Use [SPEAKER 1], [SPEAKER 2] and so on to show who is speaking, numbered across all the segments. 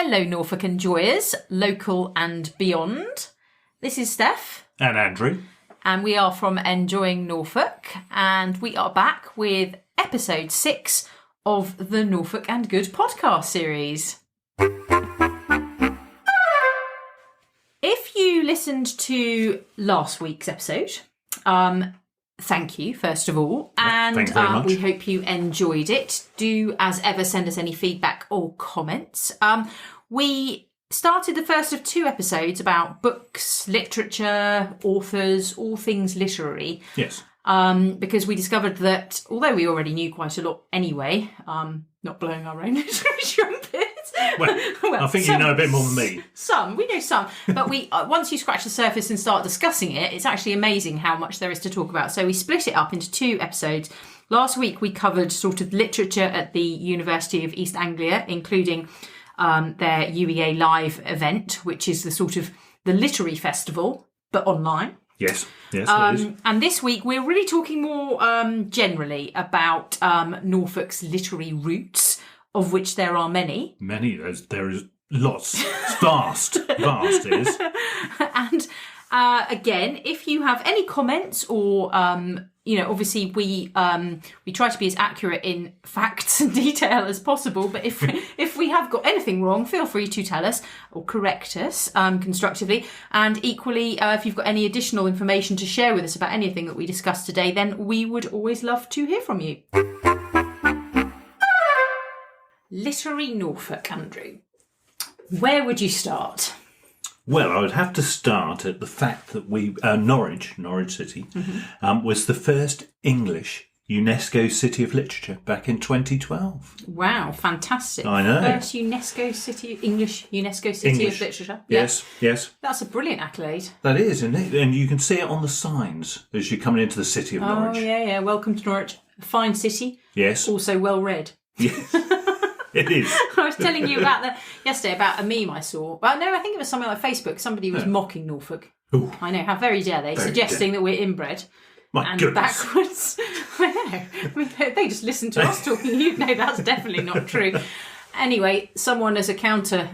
[SPEAKER 1] Hello, Norfolk enjoyers, local and beyond. This is Steph.
[SPEAKER 2] And Andrew.
[SPEAKER 1] And we are from Enjoying Norfolk. And we are back with episode 6 of the Norfolk and Good podcast series. If you listened to last week's episode, thank you, first of all. And
[SPEAKER 2] thank you very much.
[SPEAKER 1] We hope you enjoyed it. Do, as ever, send us any feedback or comments. We started the first of 2 episodes about books, literature, authors, all things literary.
[SPEAKER 2] Yes.
[SPEAKER 1] Because we discovered that, although we already knew quite a lot anyway, not blowing our own literary trumpets.
[SPEAKER 2] Well, I think you know a bit more than me.
[SPEAKER 1] We know some. But we once you scratch the surface and start discussing it, it's actually amazing how much there is to talk about. So we split it up into 2 episodes. Last week we covered sort of literature at the University of East Anglia, including their UEA Live event, which is the sort of the literary festival, but online.
[SPEAKER 2] Yes, it is.
[SPEAKER 1] And this week we're really talking more generally about Norfolk's literary roots, of which there are many.
[SPEAKER 2] Many. There is lots. It's vast. Vast it is.
[SPEAKER 1] And again, if you have any comments or, obviously we try to be as accurate in facts and detail as possible. But if we have got anything wrong, feel free to tell us or correct us constructively. And equally, if you've got any additional information to share with us about anything that we discussed today, then we would always love to hear from you. Literary Norfolk, Andrew. Where would you start?
[SPEAKER 2] Well, I would have to start at the fact that Norwich City, was the first English UNESCO City of Literature back in 2012.
[SPEAKER 1] Wow, fantastic.
[SPEAKER 2] I know.
[SPEAKER 1] First UNESCO City of Literature.
[SPEAKER 2] Yes, yes.
[SPEAKER 1] That's a brilliant accolade.
[SPEAKER 2] That is, isn't it? And you can see it on the signs as you're coming into the city of Norwich.
[SPEAKER 1] Oh, yeah. Welcome to Norwich. A fine city.
[SPEAKER 2] Yes.
[SPEAKER 1] Also well read.
[SPEAKER 2] Yes. It is.
[SPEAKER 1] I was telling you yesterday about a meme I saw. Well, no, I think it was something like Facebook. Somebody was mocking Norfolk.
[SPEAKER 2] Ooh.
[SPEAKER 1] I know, how very dare they, suggesting that we're inbred.
[SPEAKER 2] My
[SPEAKER 1] and
[SPEAKER 2] goodness.
[SPEAKER 1] Backwards. I know. I mean, they just listen to us talking. You know, that's definitely not true. Anyway, someone as a counter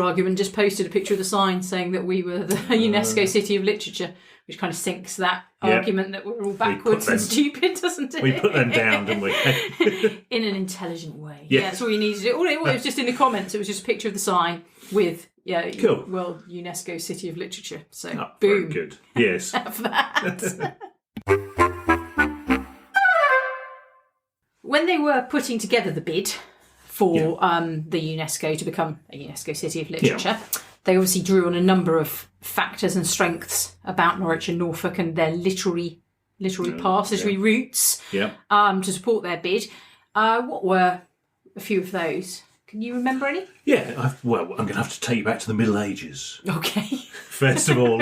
[SPEAKER 1] argument just posted a picture of the sign saying that we were the UNESCO City of Literature, which kind of sinks that argument that we're all backwards and stupid, doesn't it?
[SPEAKER 2] We put them down, didn't we?
[SPEAKER 1] In an intelligent way.
[SPEAKER 2] Yes.
[SPEAKER 1] Yeah, that's all you need to do. All it was just in the comments, it was just a picture of the sign with,
[SPEAKER 2] cool.
[SPEAKER 1] Well, UNESCO City of Literature. So,
[SPEAKER 2] boom.
[SPEAKER 1] Very
[SPEAKER 2] good. Yes.
[SPEAKER 1] Have that. When they were putting together the bid for the UNESCO to become a UNESCO City of Literature, they obviously drew on a number of factors and strengths about Norwich and Norfolk and their literary past, literary roots, to support their bid. What were a few of those? Can you remember any?
[SPEAKER 2] Yeah, I'm going to have to take you back to the Middle Ages.
[SPEAKER 1] Okay.
[SPEAKER 2] First of all,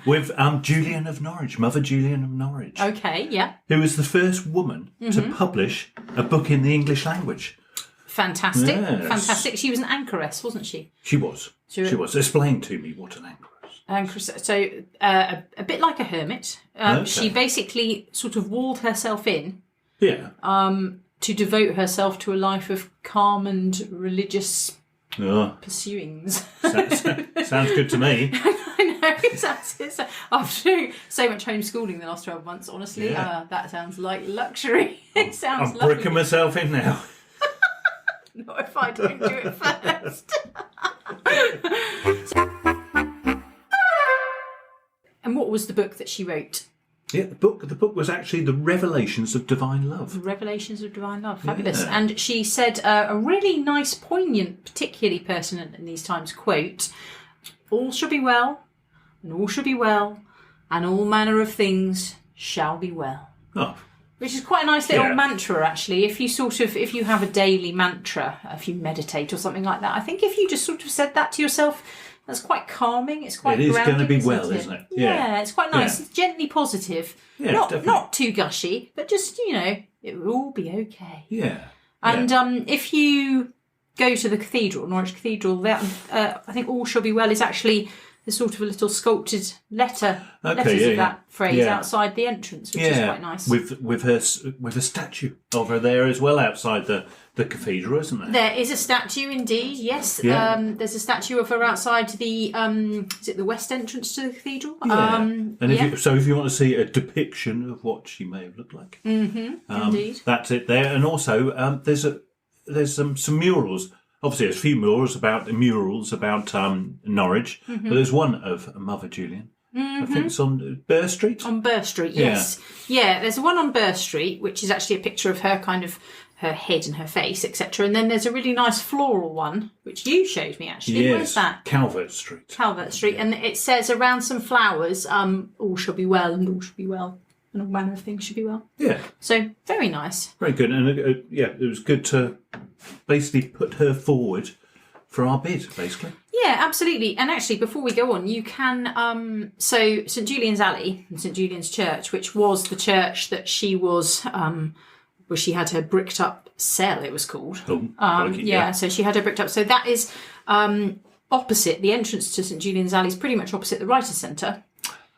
[SPEAKER 2] with Julian of Norwich, Mother Julian of Norwich.
[SPEAKER 1] Okay, yeah.
[SPEAKER 2] Who was the first woman to publish a book in the English language.
[SPEAKER 1] Fantastic.
[SPEAKER 2] Yes.
[SPEAKER 1] Fantastic. She was an anchoress, wasn't she?
[SPEAKER 2] She was. She was. Explain to me what an anchoress.
[SPEAKER 1] Anchoress. So, a bit like a hermit. She basically sort of walled herself in.
[SPEAKER 2] Yeah.
[SPEAKER 1] To devote herself to a life of calm and religious pursuings.
[SPEAKER 2] Sounds good to me.
[SPEAKER 1] I know. It's after so much homeschooling the last 12 months, honestly, that sounds like luxury. It sounds lovely.
[SPEAKER 2] I'm bricking myself in now.
[SPEAKER 1] Not if I don't do it first. And what was the book that she wrote?
[SPEAKER 2] Yeah, the book was actually The Revelations of Divine Love.
[SPEAKER 1] Revelations of Divine Love, fabulous. Yeah. And she said a really nice, poignant, particularly pertinent in these times quote, "All shall be well, and all shall be well, and all manner of things shall be well."
[SPEAKER 2] Oh.
[SPEAKER 1] Which is quite a nice little mantra, actually. If you have a daily mantra, if you meditate or something like that, I think if you just sort of said that to yourself, that's quite calming. It's quite grounding. It is going to be well,
[SPEAKER 2] isn't it?
[SPEAKER 1] Yeah, it's quite nice. It's gently positive.
[SPEAKER 2] Yeah,
[SPEAKER 1] not too gushy, but just, it will all be okay.
[SPEAKER 2] Yeah.
[SPEAKER 1] And if you go to the cathedral, Norwich Cathedral, that I think All Shall Be Well is actually there's sort of a little sculpted letters of that phrase outside the entrance, which is quite nice.
[SPEAKER 2] With a statue of her there as well outside the cathedral, isn't there?
[SPEAKER 1] There is a statue indeed, yes. Yeah. There's a statue of her outside the is it the west entrance to the cathedral?
[SPEAKER 2] Yeah. If you want to see a depiction of what she may have looked like,
[SPEAKER 1] indeed,
[SPEAKER 2] that's it there. And also there's some murals. Obviously, there's a few murals about Norwich, but there's one of Mother Julian. I think it's on Burr Street.
[SPEAKER 1] On Burr Street, yes. Yeah, there's one on Burr Street, which is actually a picture of her kind of her head and her face, etc. And then there's a really nice floral one, which you showed me actually.
[SPEAKER 2] Yes,
[SPEAKER 1] where's that?
[SPEAKER 2] Calvert Street.
[SPEAKER 1] Calvert Street, and it says around some flowers, all shall be well, and all shall be well, and all manner of things should be well.
[SPEAKER 2] Yeah.
[SPEAKER 1] So very nice.
[SPEAKER 2] Very good, and it was good to basically put her forward for our bid, basically.
[SPEAKER 1] Yeah, absolutely. And actually, before we go on, you can... so St Julian's Alley and St Julian's Church, which was the church that she was... where she had her bricked up cell, it was called.
[SPEAKER 2] Yeah,
[SPEAKER 1] so she had her bricked up. So that is opposite. The entrance to St Julian's Alley is pretty much opposite the Writers' Centre.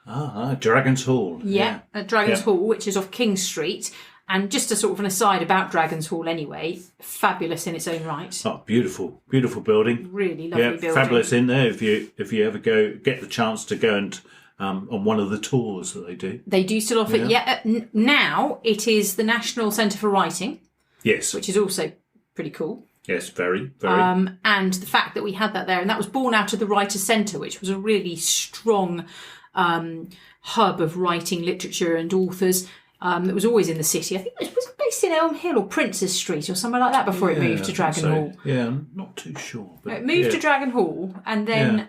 [SPEAKER 2] Dragon's Hall.
[SPEAKER 1] Yeah, at Dragon's Hall, which is off King Street. And just a sort of an aside about Dragon's Hall anyway, fabulous in its own right.
[SPEAKER 2] Oh, beautiful building.
[SPEAKER 1] Really lovely building.
[SPEAKER 2] Fabulous in there if you ever get the chance to go and on one of the tours that they do. They
[SPEAKER 1] do still offer it. Now it is the National Centre for Writing.
[SPEAKER 2] Yes.
[SPEAKER 1] Which is also pretty cool.
[SPEAKER 2] Yes, very, very.
[SPEAKER 1] And the fact that we had that there, and that was born out of the Writers' Centre, which was a really strong hub of writing, literature and authors. It was always in the city. I think it was based in Elm Hill or Princes Street or somewhere like that before it moved to Dragon Hall.
[SPEAKER 2] Yeah, I'm not too sure. But
[SPEAKER 1] it moved to Dragon Hall and then...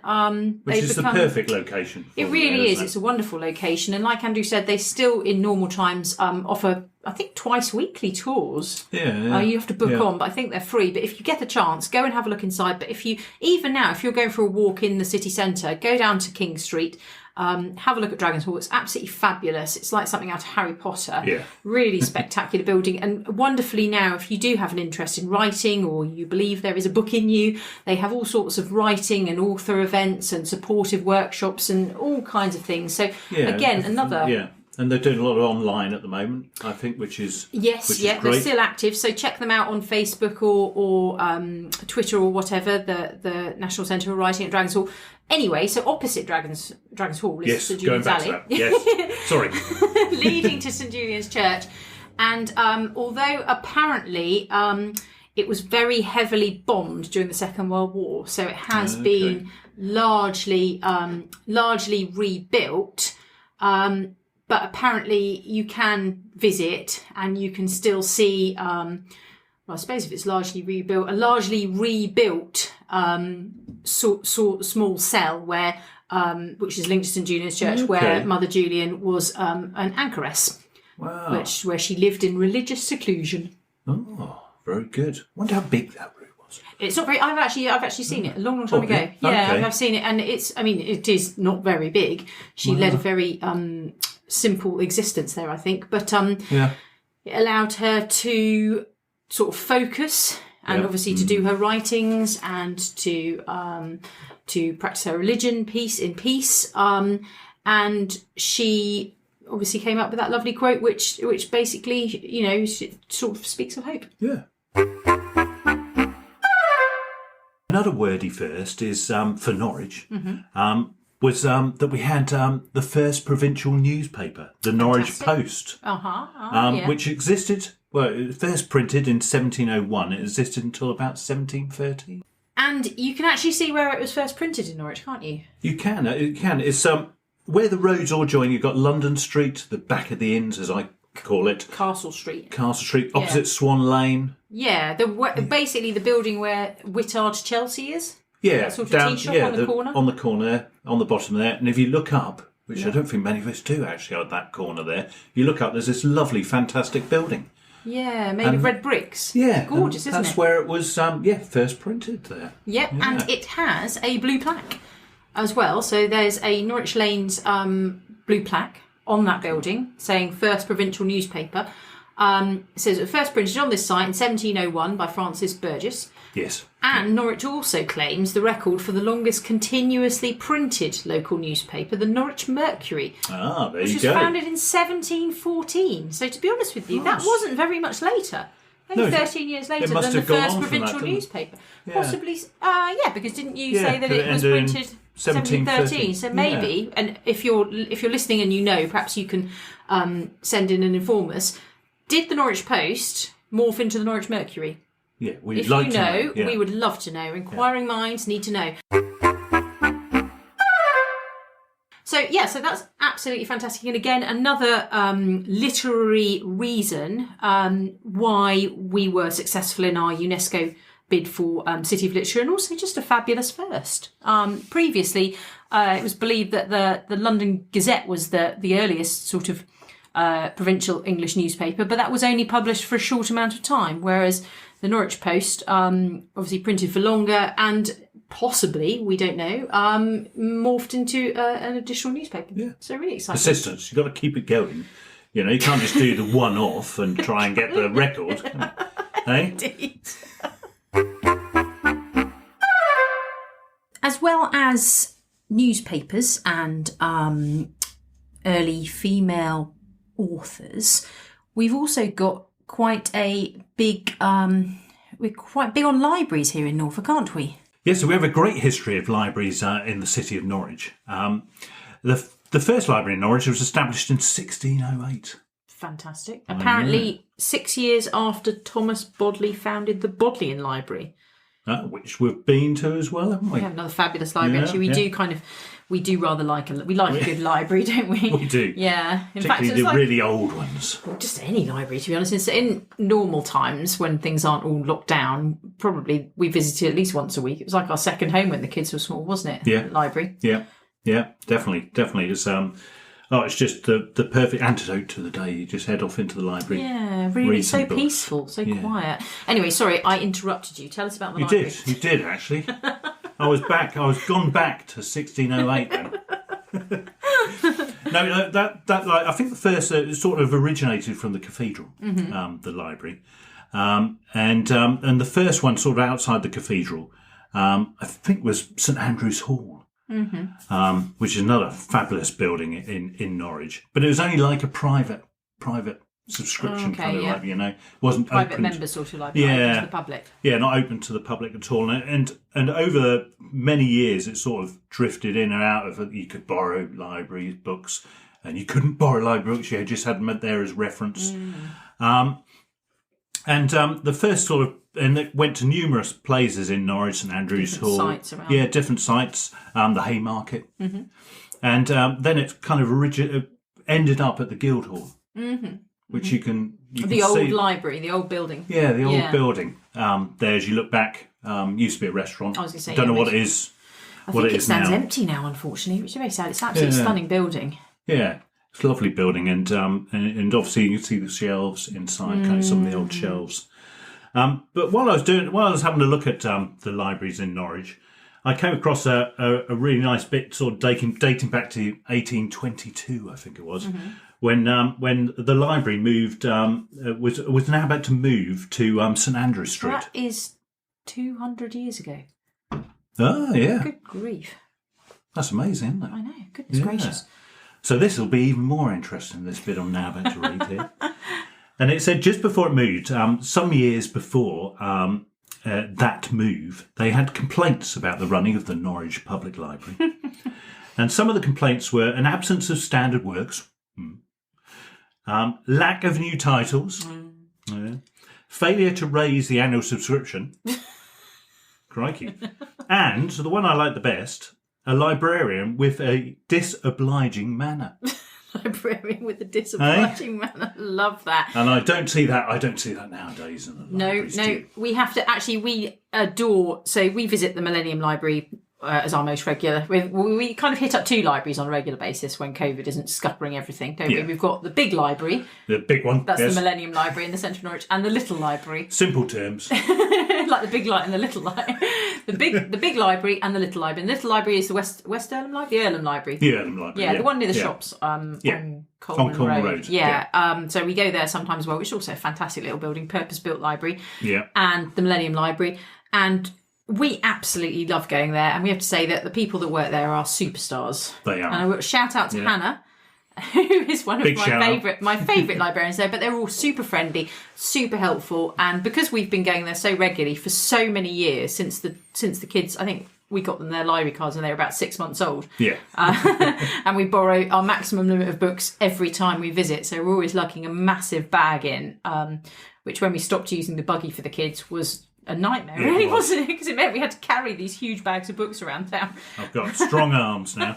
[SPEAKER 2] which is the perfect location.
[SPEAKER 1] It really is. It's a wonderful location. And like Andrew said, they still, in normal times, offer, I think, twice weekly tours.
[SPEAKER 2] Yeah.
[SPEAKER 1] You have to book on, but I think they're free. But if you get the chance, go and have a look inside. But if you're going for a walk in the city centre, go down to King Street. Have a look at Dragon's Hall. It's absolutely fabulous. It's like something out of Harry Potter.
[SPEAKER 2] Yeah.
[SPEAKER 1] Really spectacular building. And wonderfully now, if you do have an interest in writing or you believe there is a book in you, they have all sorts of writing and author events and supportive workshops and all kinds of things. So again, another...
[SPEAKER 2] Yeah. And they're doing a lot of online at the moment, I think, which is
[SPEAKER 1] great. They're still active. So check them out on Facebook or Twitter or whatever. The National Centre for Writing at Dragon's Hall. Anyway, so opposite Dragon's Hall is St Julian's Alley.
[SPEAKER 2] Yes, sorry,
[SPEAKER 1] leading to St Julian's Church. And although apparently it was very heavily bombed during the Second World War, so it has been largely rebuilt. But apparently you can visit and you can still see, I suppose if it's largely rebuilt, a largely rebuilt small cell where, which is linked to St Julian's Church, where Mother Julian was an anchoress.
[SPEAKER 2] Wow.
[SPEAKER 1] Where she lived in religious seclusion.
[SPEAKER 2] Oh, very good. I wonder how big that room was.
[SPEAKER 1] It's not very. I've actually seen it a long time ago.
[SPEAKER 2] Okay.
[SPEAKER 1] Yeah, I've seen it, and it is not very big. She led a very simple existence there, I think, but it allowed her to sort of focus and obviously to do her writings and to practice her religion in peace. And she obviously came up with that lovely quote, which basically, sort of speaks of hope.
[SPEAKER 2] Yeah. Another wordy first is for Norwich. Was that we had the first provincial newspaper, the Norwich Post, which existed, it was first printed in 1701. It existed until about 1730.
[SPEAKER 1] And you can actually see where it was first printed in Norwich, can't you?
[SPEAKER 2] You can. It's where the roads all join. You've got London Street, the back of the inns, as I call it.
[SPEAKER 1] Castle Street,
[SPEAKER 2] opposite Swan Lane.
[SPEAKER 1] Yeah, basically the building where Whittard's Chelsea is.
[SPEAKER 2] Yeah,
[SPEAKER 1] that sort of tea shop on the corner.
[SPEAKER 2] On the corner, on the bottom there. And if you look up, which I don't think many of us do actually, at that corner there, you look up, there's this lovely, fantastic building.
[SPEAKER 1] Yeah, made of red bricks.
[SPEAKER 2] Yeah.
[SPEAKER 1] Gorgeous, isn't it?
[SPEAKER 2] That's where it was, first printed there.
[SPEAKER 1] Yep, yeah. And it has a blue plaque as well. So there's a Norwich Lane's blue plaque on that building saying first provincial newspaper. It says it was first printed on this site in 1701 by Francis Burgess.
[SPEAKER 2] Yes.
[SPEAKER 1] And Norwich also claims the record for the longest continuously printed local newspaper, the Norwich Mercury.
[SPEAKER 2] Ah, there you go.
[SPEAKER 1] Which was founded in 1714. So to be honest with you, that wasn't very much later. Only 13 years later than the first provincial newspaper.
[SPEAKER 2] Yeah.
[SPEAKER 1] Possibly, because didn't you say that it was
[SPEAKER 2] ended in
[SPEAKER 1] printed 1713? So maybe, and if you're listening and you know, perhaps you can send in and inform us. Did the Norwich Post morph into the Norwich Mercury?
[SPEAKER 2] Yeah, we'd
[SPEAKER 1] if
[SPEAKER 2] like
[SPEAKER 1] you
[SPEAKER 2] to
[SPEAKER 1] know,
[SPEAKER 2] Yeah.
[SPEAKER 1] we would love to know. Inquiring minds need to know. So that's absolutely fantastic. And again, another literary reason why we were successful in our UNESCO bid for City of Literature, and also just a fabulous first. Previously, it was believed that the London Gazette was the earliest sort of provincial English newspaper, but that was only published for a short amount of time, whereas the Norwich Post, obviously printed for longer and possibly, we don't know, morphed into an additional newspaper. Yeah. So really exciting.
[SPEAKER 2] Persistence. You've got to keep it going. You know, you can't just do the one-off and try and get the record. Hey?
[SPEAKER 1] Indeed. As well as newspapers and early female authors, we've also got quite a big, we're quite big on libraries here in Norfolk, aren't we?
[SPEAKER 2] Yes, so we have a great history of libraries in the city of Norwich. The first library in Norwich was established in 1608.
[SPEAKER 1] Fantastic. Apparently 6 years after Thomas Bodley founded the Bodleian Library.
[SPEAKER 2] Which we've been to as well, haven't we?
[SPEAKER 1] We have another fabulous library. Actually, we do rather like a good library, don't we?
[SPEAKER 2] We do.
[SPEAKER 1] Yeah. In
[SPEAKER 2] Particularly
[SPEAKER 1] fact, it's
[SPEAKER 2] the really old ones.
[SPEAKER 1] Well, just any library, to be honest. It's in normal times when things aren't all locked down, probably we visited at least once a week. It was like our second home when the kids were small, wasn't it?
[SPEAKER 2] Yeah.
[SPEAKER 1] Library.
[SPEAKER 2] Yeah, definitely. It's just the perfect antidote to the day. You just head off into the library.
[SPEAKER 1] Yeah, really so peaceful, so quiet. Anyway, sorry, I interrupted you. Tell us about the library.
[SPEAKER 2] You did actually. I was gone back to 1608 then. No, that like, I think the first sort of originated from the cathedral, the library, and the first one sort of outside the cathedral, I think was St Andrew's Hall, which is another fabulous building in Norwich, but it was only like a private subscription kind of library, it wasn't
[SPEAKER 1] private
[SPEAKER 2] open
[SPEAKER 1] member sort of library, open to the public.
[SPEAKER 2] Yeah, not open to the public at all. And over many years, it sort of drifted in and out of. You could borrow library books, and you couldn't borrow library books. You just had them there as reference. The first sort of, and it went to numerous places in Norwich, St Andrew's Hall.
[SPEAKER 1] Sites around.
[SPEAKER 2] Yeah, different sites. The Haymarket, and then it kind of ended up at the Guildhall. Which you can
[SPEAKER 1] the
[SPEAKER 2] see.
[SPEAKER 1] old library, the old building.
[SPEAKER 2] Yeah, the old building. There, as you look back, used to be a restaurant.
[SPEAKER 1] I was going to say,
[SPEAKER 2] don't know what it is.
[SPEAKER 1] I think it stands empty now, unfortunately, which is very sad. It's an absolutely stunning building.
[SPEAKER 2] Yeah, it's a lovely building, and obviously you can see the shelves inside, kind of some of the old shelves. But while I was having a look at the libraries in Norwich, I came across a really nice bit, sort of dating back to 1822, I think it was. When the library moved was now about to move to St Andrew Street.
[SPEAKER 1] That is 200 years ago.
[SPEAKER 2] Oh yeah.
[SPEAKER 1] Good grief.
[SPEAKER 2] That's amazing, isn't it?
[SPEAKER 1] I know. Goodness gracious.
[SPEAKER 2] So this will be even more interesting. This bit I'm now about to read here. And it said just before it moved, some years before that move, they had complaints about the running of the Norwich Public Library, and some of the complaints were an absence of standard works. Lack of new titles, failure to raise the annual subscription, crikey, and the one I like the best, a librarian with a disobliging manner.
[SPEAKER 1] Librarian with a disobliging manner, love that.
[SPEAKER 2] And I don't see that nowadays. In the
[SPEAKER 1] No, we have to actually. We adore. So we visit the Millennium Library as our most regular. We kind of hit up 2 libraries on a regular basis when COVID isn't scuppering everything, don't we? We've got the big library.
[SPEAKER 2] The big one.
[SPEAKER 1] That's the Millennium Library in the centre of Norwich, and the little library.
[SPEAKER 2] Simple terms.
[SPEAKER 1] Like the big light and the little light. The big library and the little library. And the little library is the West Earlham Library? The Earlham Library.
[SPEAKER 2] The Earlham Library.
[SPEAKER 1] Yeah, the one near the shops on Coleman Road. Yeah. So we go there sometimes as well, which is also a fantastic little building, purpose-built library.
[SPEAKER 2] Yeah.
[SPEAKER 1] And the Millennium Library. And we absolutely love going there. And we have to say that the people that work there are superstars.
[SPEAKER 2] They are.
[SPEAKER 1] And I will shout out to Hannah, who is one of my favourite librarians there, but they're all super friendly, super helpful, and because we've been going there so regularly for so many years since the kids, I think we got them their library cards when they were about 6 months old.
[SPEAKER 2] Yeah.
[SPEAKER 1] And we borrow our maximum limit of books every time we visit, so we're always lugging a massive bag in, which when we stopped using the buggy for the kids was a nightmare, really, wasn't it? Because it meant we had to carry these huge bags of books around town.
[SPEAKER 2] I've got strong arms now.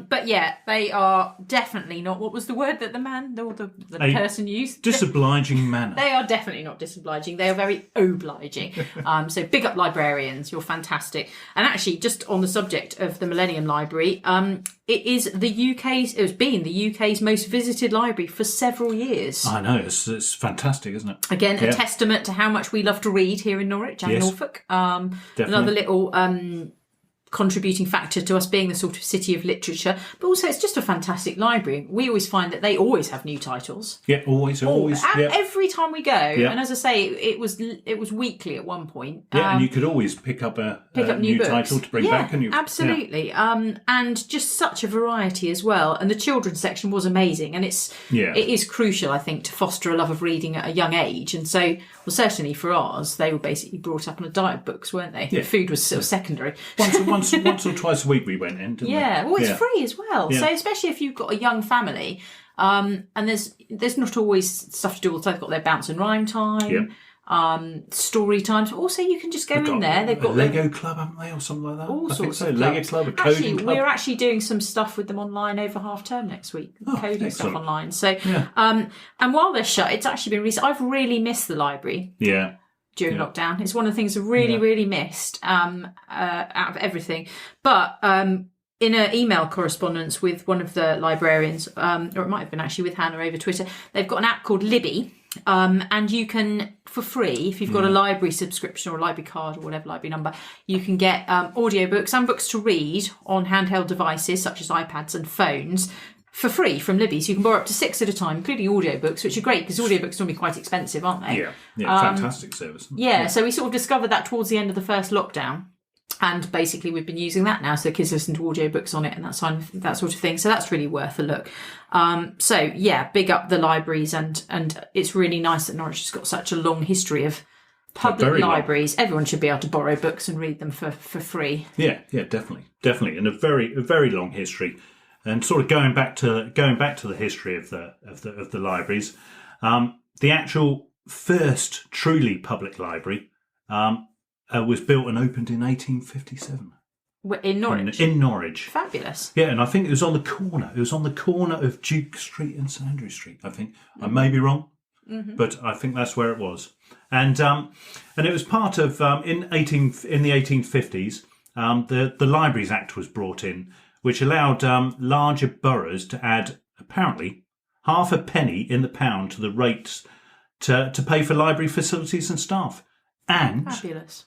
[SPEAKER 1] But yeah, they are definitely not. What was the word that the person used?
[SPEAKER 2] Disobliging manner.
[SPEAKER 1] They are definitely not disobliging. They are very obliging. So big up librarians. You're fantastic. And actually, just on the subject of the Millennium Library, it has been the UK's most visited library for several years.
[SPEAKER 2] I know, it's fantastic, isn't it?
[SPEAKER 1] Again, a testament to how much we love to read here in Norwich and Norfolk. Another little contributing factor to us being the sort of city of literature, but also it's just a fantastic library. We always find that they always have new titles.
[SPEAKER 2] Yeah, always.
[SPEAKER 1] Every time we go, and as I say, it was weekly at one point.
[SPEAKER 2] Yeah, and you could always pick up a new title to bring back.
[SPEAKER 1] Absolutely. And just such a variety as well. And the children's section was amazing, and it is crucial, I think, to foster a love of reading at a young age. And so, well, certainly for ours, they were basically brought up on a diet of books, weren't they? Yeah. Food was sort of secondary.
[SPEAKER 2] Once or twice a week we went in, didn't we?
[SPEAKER 1] Well, it's free as well. Yeah. So especially if you've got a young family, and there's not always stuff to do all the time. They've got their bounce and rhyme time, story times. Also, you can just go in there. They've got
[SPEAKER 2] Lego club, haven't they, or something like that?
[SPEAKER 1] All sorts of
[SPEAKER 2] Lego club, a coding club.
[SPEAKER 1] We're actually doing some stuff with them online over half term next week. Coding stuff online. So, and while they're shut, it's actually been recent. I've really missed the library.
[SPEAKER 2] Yeah.
[SPEAKER 1] During lockdown. It's one of the things I really missed out of everything. But in an email correspondence with one of the librarians, or it might have been actually with Hannah over Twitter, they've got an app called Libby, and you can, for free, if you've got a library subscription or a library card or whatever library number, you can get audiobooks and books to read on handheld devices such as iPads and phones for free from Libby. So you can borrow up to 6 at a time, including audiobooks, which are great because audiobooks are normally quite expensive, aren't they?
[SPEAKER 2] Yeah, fantastic service.
[SPEAKER 1] So we sort of discovered that towards the end of the first lockdown. And basically we've been using that now, so the kids listen to audiobooks on it and that sort of thing. So that's really worth a look. Big up the libraries, and it's really nice that Norwich has got such a long history of public libraries. Everyone should be able to borrow books and read them for free. Yeah,
[SPEAKER 2] definitely. And a very long history. And sort of going back to the history of the libraries, the actual first truly public library was built and opened in 1857
[SPEAKER 1] in Norwich.
[SPEAKER 2] In Norwich,
[SPEAKER 1] fabulous.
[SPEAKER 2] Yeah, and I think it was on the corner. It was on the corner of Duke Street and St Andrew Street. I think I may be wrong, but I think that's where it was. And it was part of in the 1850s. The Libraries Act was brought in, which allowed larger boroughs to add, apparently, half a penny in the pound to the rates to pay for library facilities and staff. And
[SPEAKER 1] fabulous.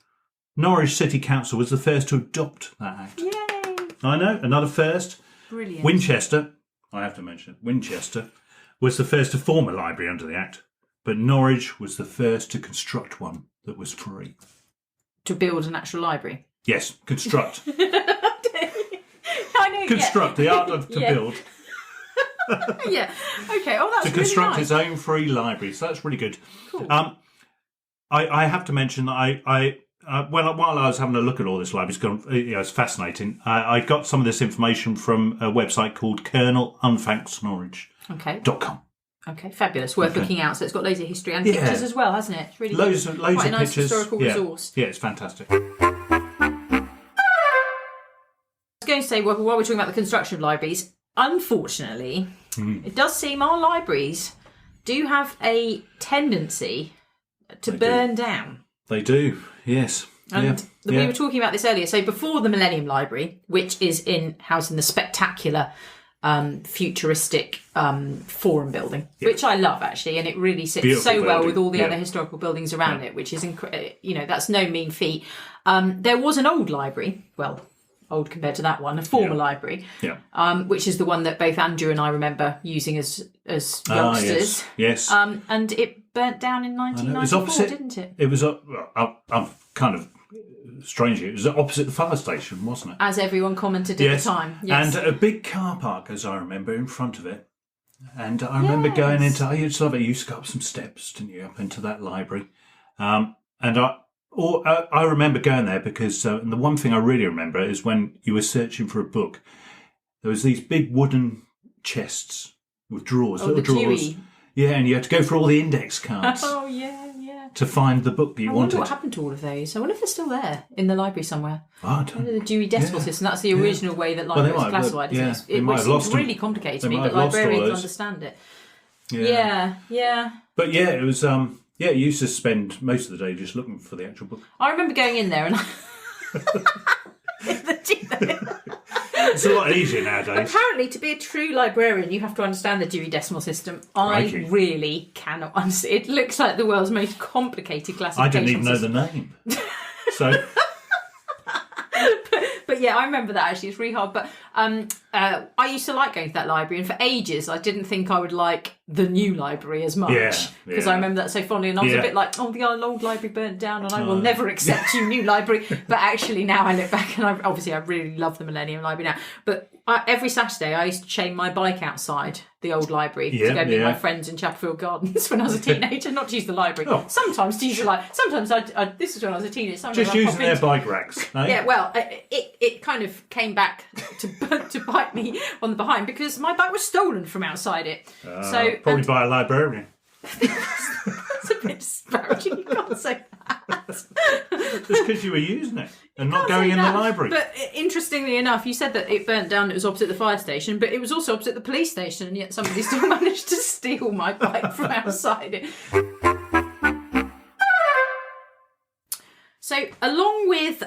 [SPEAKER 2] Norwich City Council was the first to adopt that act.
[SPEAKER 1] Yay!
[SPEAKER 2] I know, another first.
[SPEAKER 1] Brilliant.
[SPEAKER 2] Winchester, I have to mention, Winchester was the first to form a library under the act, but Norwich was the first to construct one that was free.
[SPEAKER 1] To build an actual library?
[SPEAKER 2] Yes, construct.
[SPEAKER 1] I know,
[SPEAKER 2] construct, the art of to build.
[SPEAKER 1] Yeah. Okay. Oh, that's
[SPEAKER 2] to construct
[SPEAKER 1] really nice.
[SPEAKER 2] its own free library. So that's really good.
[SPEAKER 1] Cool.
[SPEAKER 2] I have to mention that while I was having a look at all this library, it's fascinating. I got some of this information from a website called colonelunfangsnorwich.com.
[SPEAKER 1] Okay, fabulous. Worth looking out. So it's got loads of history and pictures as well, hasn't it? It's really
[SPEAKER 2] loads of
[SPEAKER 1] nice
[SPEAKER 2] pictures.
[SPEAKER 1] Historical resource.
[SPEAKER 2] Yeah, it's fantastic.
[SPEAKER 1] I was going to say, while we're talking about the construction of libraries, unfortunately, it does seem our libraries do have a tendency to burn down.
[SPEAKER 2] They do, yes.
[SPEAKER 1] And we were talking about this earlier. So before the Millennium Library, which is housed in the spectacular futuristic forum building, which I love actually, and it really sits beautiful so well with all the other historical buildings around it, which is that's no mean feat. There was an old library, well, old compared to that one, a former library, which is the one that both Andrew and I remember using as youngsters.
[SPEAKER 2] Yes.
[SPEAKER 1] And it burnt down in 1994, didn't it?
[SPEAKER 2] It was I'm kind of strangely, it was opposite the fire station, wasn't it?
[SPEAKER 1] As everyone commented at the time. Yes.
[SPEAKER 2] And a big car park, as I remember, in front of it. And I remember going into, I used to love it. You used to go up some steps, didn't you, up into that library. And I remember going there because and the one thing I really remember is when you were searching for a book, there was these big wooden chests with drawers, little drawers. Dewey. Yeah, and you had to go for all the index cards.
[SPEAKER 1] Oh, yeah.
[SPEAKER 2] To find the book that you wanted. I wonder
[SPEAKER 1] what happened to all of those. I wonder if they're still there in the library somewhere.
[SPEAKER 2] I don't know.
[SPEAKER 1] The Dewey Decimal System, that's the original way that libraries are classified, isn't it? Which seems really complicated to me, but librarians understand it. Yeah.
[SPEAKER 2] But yeah, it was, you used to spend most of the day just looking for the actual book.
[SPEAKER 1] I remember going in there and
[SPEAKER 2] it's a lot easier nowadays.
[SPEAKER 1] Apparently, to be a true librarian, you have to understand the Dewey Decimal System. I really cannot understand. It looks like the world's most complicated classification
[SPEAKER 2] I didn't even know the name. So...
[SPEAKER 1] But yeah, I remember that actually. It's really hard. But I used to like going to that library, and for ages I didn't think I would like the new library as much because I remember that so fondly, and I was a bit like, oh, the old library burnt down, and I will never accept you, new library. But actually, now I look back, and I really love the Millennium Library now. But every Saturday I used to chain my bike outside the old library to go meet my friends in Chapelfield Gardens when I was a teenager, not to use the library. Sometimes to use the library. Sometimes this was when I was a teenager. Sometimes
[SPEAKER 2] just using their bike racks. Eh?
[SPEAKER 1] Yeah, well, it kind of came back to bite me on the behind because my bike was stolen from outside it.
[SPEAKER 2] Probably by a librarian.
[SPEAKER 1] That's a bit disparaging. You can't say that.
[SPEAKER 2] Just because you were using it and not going in the library.
[SPEAKER 1] But interestingly enough, you said that it burnt down, it was opposite the fire station, but it was also opposite the police station, and yet somebody still managed to steal my bike from outside it. So, along with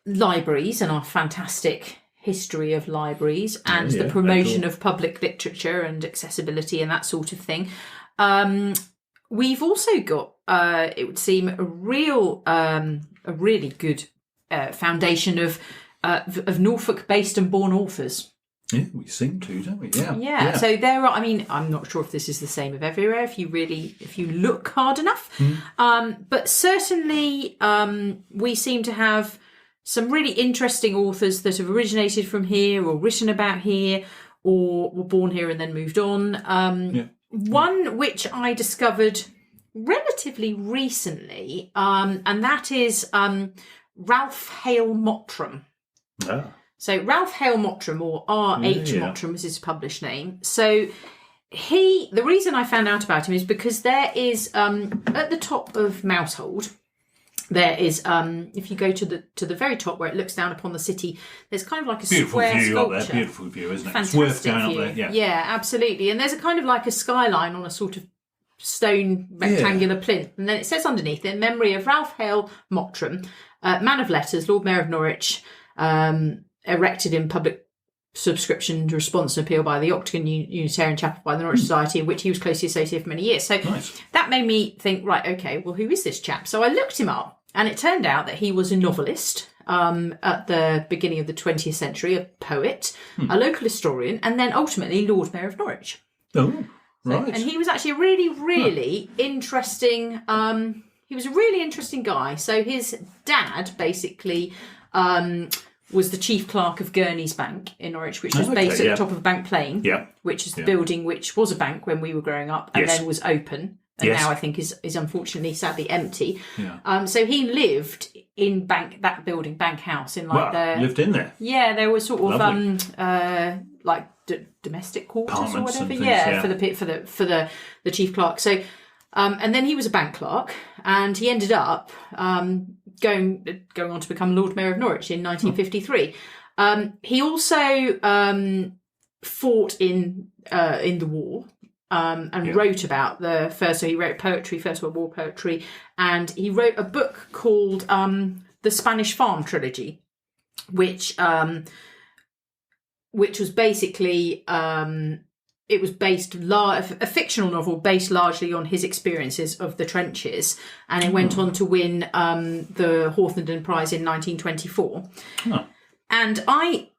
[SPEAKER 1] libraries and our fantastic history of libraries and the promotion of public literature and accessibility and that sort of thing, we've also got, it would seem, a really good foundation of Norfolk-based and born authors.
[SPEAKER 2] Yeah, we seem to, don't we?
[SPEAKER 1] Yeah. So there are. I mean, I'm not sure if this is the same of everywhere. If you look hard enough, but certainly we seem to have some really interesting authors that have originated from here or written about here or were born here and then moved on. One which I discovered relatively recently, and that is Ralph Hale Mottram.
[SPEAKER 2] Ah.
[SPEAKER 1] So Ralph Hale Mottram, or R.H. Mottram was his published name. So the reason I found out about him is because there is, at the top of Mousehold, there is, if you go to the very top where it looks down upon the city, there's kind of like a square sculpture.
[SPEAKER 2] Beautiful view, isn't it?
[SPEAKER 1] Fantastic
[SPEAKER 2] it's worth going
[SPEAKER 1] view.
[SPEAKER 2] up there.
[SPEAKER 1] Yeah, absolutely. And there's a kind of like a skyline on a sort of stone rectangular plinth. And then it says underneath, in memory of Ralph Hale Mottram, man of letters, Lord Mayor of Norwich, erected in public subscription to response and appeal by the Octagon Unitarian Chapel by the Norwich Society, in which he was closely associated for many years. So that made me think, right, okay, well, who is this chap? So I looked him up, and it turned out that he was a novelist at the beginning of the 20th century, a poet, a local historian, and then ultimately Lord Mayor of Norwich.
[SPEAKER 2] Oh, right.
[SPEAKER 1] And he was actually a really, really interesting... he was a really interesting guy. So his dad, basically... was the chief clerk of Gurney's Bank in Norwich, which was based at the top of Bank Plain, which is the building which was a bank when we were growing up and then was open and now I think is unfortunately sadly empty. So he lived in that building, Bank House, in
[SPEAKER 2] lived in there.
[SPEAKER 1] Yeah, there was sort of like domestic quarters or whatever. For the chief clerk. So and then he was a bank clerk, and he ended up going on to become Lord Mayor of Norwich in 1953. He also fought in the war, and wrote about so he wrote poetry, First World War poetry, and he wrote a book called The Spanish Farm Trilogy, which was basically it was based a fictional novel based largely on his experiences of the trenches, and it went on to win the Hawthornden Prize in 1924. And I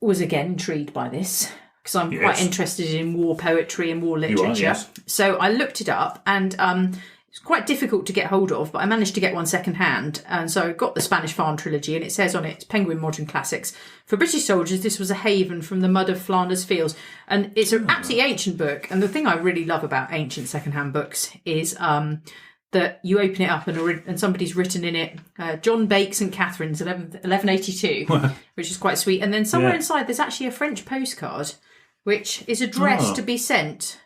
[SPEAKER 1] was again intrigued by this because I'm quite interested in war poetry and war literature.
[SPEAKER 2] You are, yes.
[SPEAKER 1] So I looked it up, and it's quite difficult to get hold of, but I managed to get one second hand. And so I got the Spanish Farm Trilogy, and it says on it, Penguin Modern Classics. For British soldiers, this was a haven from the mud of Flanders fields. And it's an absolutely ancient book. And the thing I really love about ancient second-hand books is that you open it up and somebody's written in it, John Bakes and Catherine's 1182, which is quite sweet. And then somewhere inside, there's actually a French postcard, which is addressed to be sent.